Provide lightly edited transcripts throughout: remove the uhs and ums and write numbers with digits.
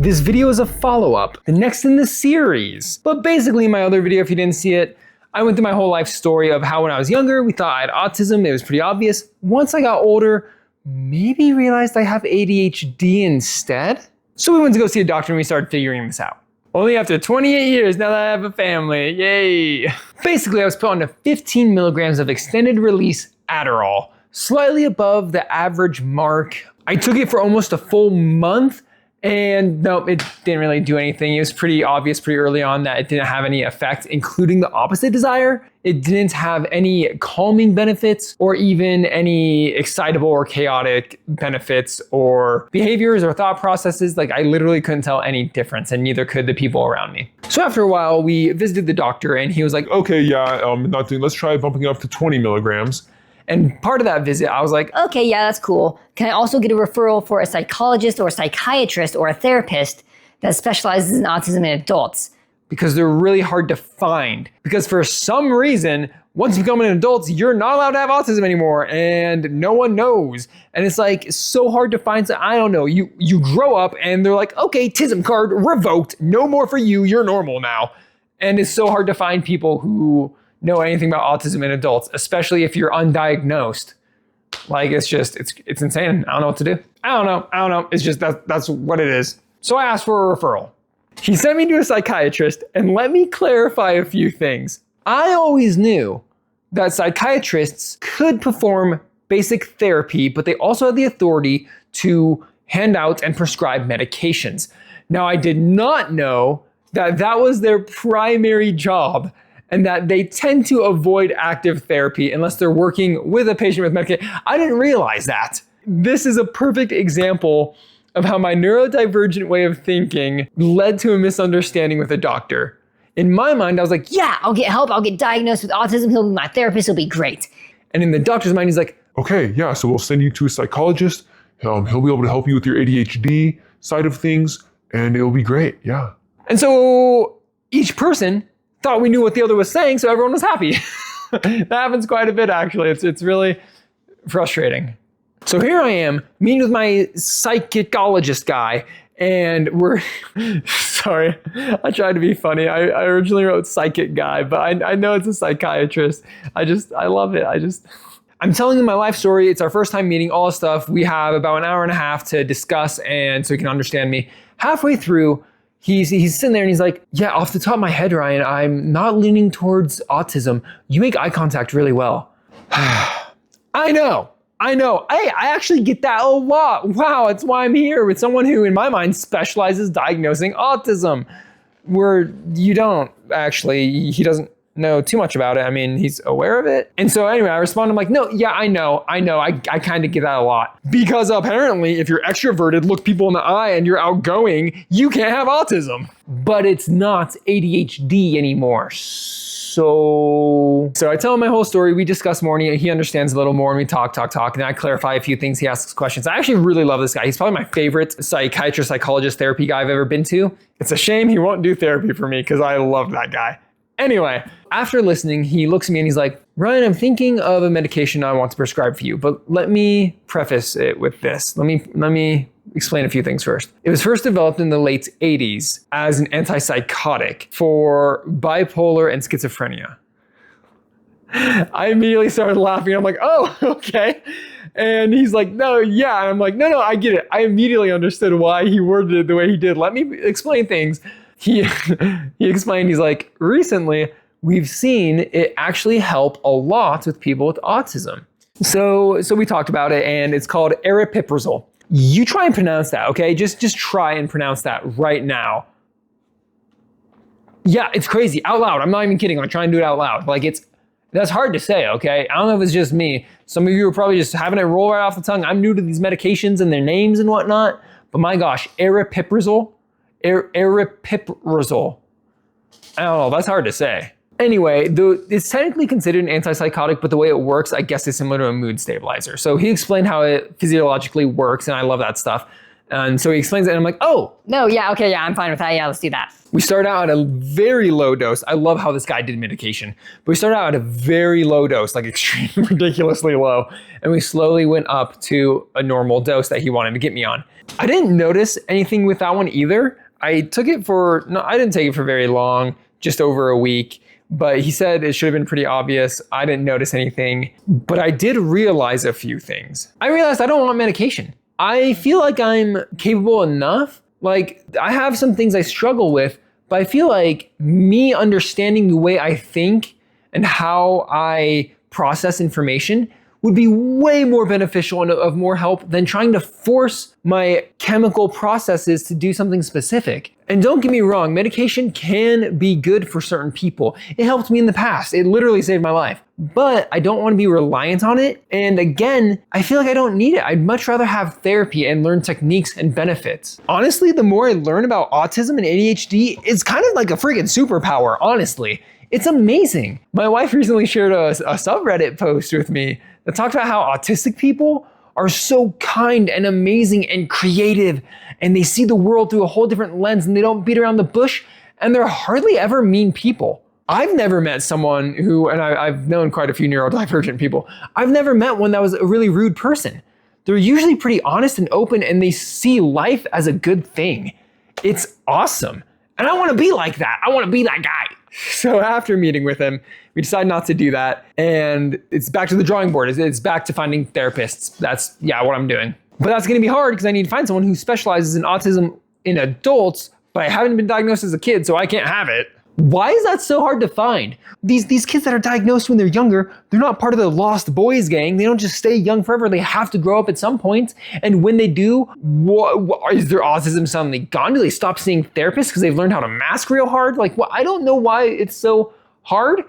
This video is a follow-up, the next in the series. But basically, my other video, if you didn't see it, I went through my whole life story of how when I was younger, we thought I had autism. It was pretty obvious. Once I got older, maybe realized I have ADHD instead. So we went to go see a doctor and we started figuring this out. Only after 28 years, now that I have a family, yay. Basically, I was put on to 15 milligrams of extended release Adderall, slightly above the average mark. I took it for almost a full month, and no, it didn't really do anything. It was pretty obvious pretty early on that it didn't have any effect, including the opposite desire. It didn't have any calming benefits or even any excitable or chaotic benefits or behaviors or thought processes. Like I literally couldn't tell any difference, and neither could the people around me. So after a while, we visited the doctor and he was like, okay, yeah, let's try bumping it up to 20 milligrams. And part of that visit, I was like, okay, yeah, that's cool. Can I also get a referral for a psychologist or a psychiatrist or a therapist that specializes in autism in adults? Because they're really hard to find. Because for some reason, once you become an adult, you're not allowed to have autism anymore, and no one knows. And it's like so hard to find. So I don't know. You grow up and they're like, okay, TISM card revoked. No more for you. You're normal now. And it's so hard to find people who know anything about autism in adults, especially if you're undiagnosed. Like it's insane. I don't know what to do. I don't know. It's just that's what it is. So I asked for a referral. He sent me to a psychiatrist, and let me clarify a few things. I always knew that psychiatrists could perform basic therapy, but they also had the authority to hand out and prescribe medications. Now, I did not know that that was their primary job, and that they tend to avoid active therapy unless they're working with a patient with medication. I didn't realize that. This is a perfect example of how my neurodivergent way of thinking led to a misunderstanding with a doctor. In my mind, I was like, yeah, I'll get help. I'll get diagnosed with autism. He'll be my therapist. He'll be great. And in the doctor's mind, he's like, okay, yeah, so we'll send you to a psychologist. He'll be able to help you with your ADHD side of things, and it'll be great, yeah. And so each person thought we knew what the other was saying, so everyone was happy. That happens quite a bit, actually. It's really frustrating. So here I am, meeting with my psychologist guy, and we're, sorry, I tried to be funny. I originally wrote psychic guy, but I know it's a psychiatrist. I love it. I'm telling him my life story. It's our first time meeting, all this stuff. We have about an hour and a half to discuss, and so he can understand me. Halfway through, he's sitting there and he's like, yeah, off the top of my head, Ryan, I'm not leaning towards autism. You make eye contact really well. I know. Hey, I actually get that a lot. Wow, it's why I'm here with someone who, in my mind, specializes diagnosing autism. Where you don't actually, he doesn't know too much about it. I mean, he's aware of it. And so anyway, I respond, I'm like, no, yeah, I know. I kind of get that a lot. Because apparently, if you're extroverted, look people in the eye, and you're outgoing, you can't have autism. But it's not ADHD anymore. So I tell him my whole story. We discuss more, and he understands a little more, and we talk, and I clarify a few things. He asks questions. I actually really love this guy. He's probably my favorite psychiatrist, psychologist, therapy guy I've ever been to. It's a shame he won't do therapy for me because I love that guy. Anyway, after listening, he looks at me and he's like, Ryan, I'm thinking of a medication I want to prescribe for you, but let me preface it with this. Let me explain a few things first. It was first developed in the late 80s as an antipsychotic for bipolar and schizophrenia. I immediately started laughing. I'm like, oh, okay. And he's like, no, yeah. And I'm like, no, I get it. I immediately understood why he worded it the way he did. Let me explain things. He explained, he's like, recently, we've seen it actually help a lot with people with autism. So we talked about it, and it's called aripiprazole. You try and pronounce that, okay? Just try and pronounce that right now. Yeah, it's crazy. Out loud. I'm not even kidding. Like, try and do it out loud. Like, that's hard to say, okay? I don't know if it's just me. Some of you are probably just having it roll right off the tongue. I'm new to these medications and their names and whatnot. But my gosh, aripiprazole. Aripiprazole. I don't know, that's hard to say. Anyway, it's technically considered an antipsychotic, but the way it works, I guess, is similar to a mood stabilizer. So he explained how it physiologically works, and I love that stuff. And so he explains it and I'm like, oh, No, yeah, okay, yeah, I'm fine with that. Yeah, let's do that. we start out at a very low dose. I love how this guy did medication, but we started out at a very low dose, like extremely ridiculously low. And we slowly went up to a normal dose that he wanted to get me on. I didn't notice anything with that one either. I didn't take it for very long, just over a week. But he said it should have been pretty obvious. I didn't notice anything, but I did realize a few things. I realized I don't want medication. I feel like I'm capable enough. Like, I have some things I struggle with, but I feel like me understanding the way I think and how I process information would be way more beneficial and of more help than trying to force my chemical processes to do something specific. And don't get me wrong, medication can be good for certain people. It helped me in the past. It literally saved my life. But I don't want to be reliant on it. And again, I feel like I don't need it. I'd much rather have therapy and learn techniques and benefits. Honestly, the more I learn about autism and ADHD, it's kind of like a freaking superpower, honestly. It's amazing. My wife recently shared a subreddit post with me that talked about how autistic people are so kind and amazing and creative, and they see the world through a whole different lens, and they don't beat around the bush, and they're hardly ever mean people. I've never met someone who, and I've known quite a few neurodivergent people, I've never met one that was a really rude person. They're usually pretty honest and open, and they see life as a good thing. It's awesome. And I want to be like that. I want to be that guy. So after meeting with him, we decided not to do that. And it's back to the drawing board. It's back to finding therapists. That's, what I'm doing. But that's going to be hard because I need to find someone who specializes in autism in adults, but I haven't been diagnosed as a kid, so I can't have it. Why is that so hard to find? These kids that are diagnosed when they're younger, they're not part of the lost boys gang. They don't just stay young forever. They have to grow up at some point. And when they do, is their autism suddenly gone? Do they stop seeing therapists because they've learned how to mask real hard? I don't know why it's so hard,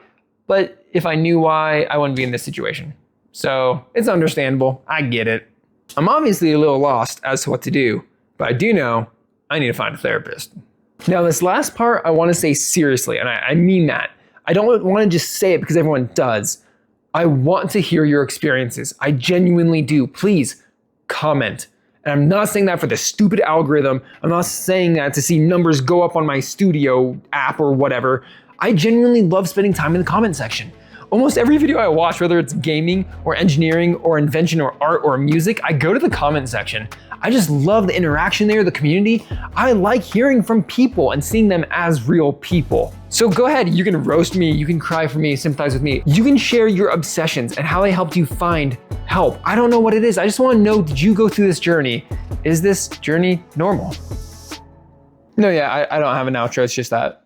but if I knew why, I wouldn't be in this situation. So it's understandable. I get it. I'm obviously a little lost as to what to do, but I do know I need to find a therapist. Now, this last part, I want to say seriously, and I mean that. I don't want to just say it because everyone does. I want to hear your experiences. I genuinely do. Please comment. And I'm not saying that for the stupid algorithm. I'm not saying that to see numbers go up on my studio app or whatever. I genuinely love spending time in the comment section. Almost every video I watch, whether it's gaming or engineering or invention or art or music, I go to the comment section. I just love the interaction there, the community. I like hearing from people and seeing them as real people. So go ahead, you can roast me, you can cry for me, sympathize with me. You can share your obsessions and how they helped you find help. I don't know what it is. I just want to know, did you go through this journey? Is this journey normal? No, I don't have an outro. It's just that.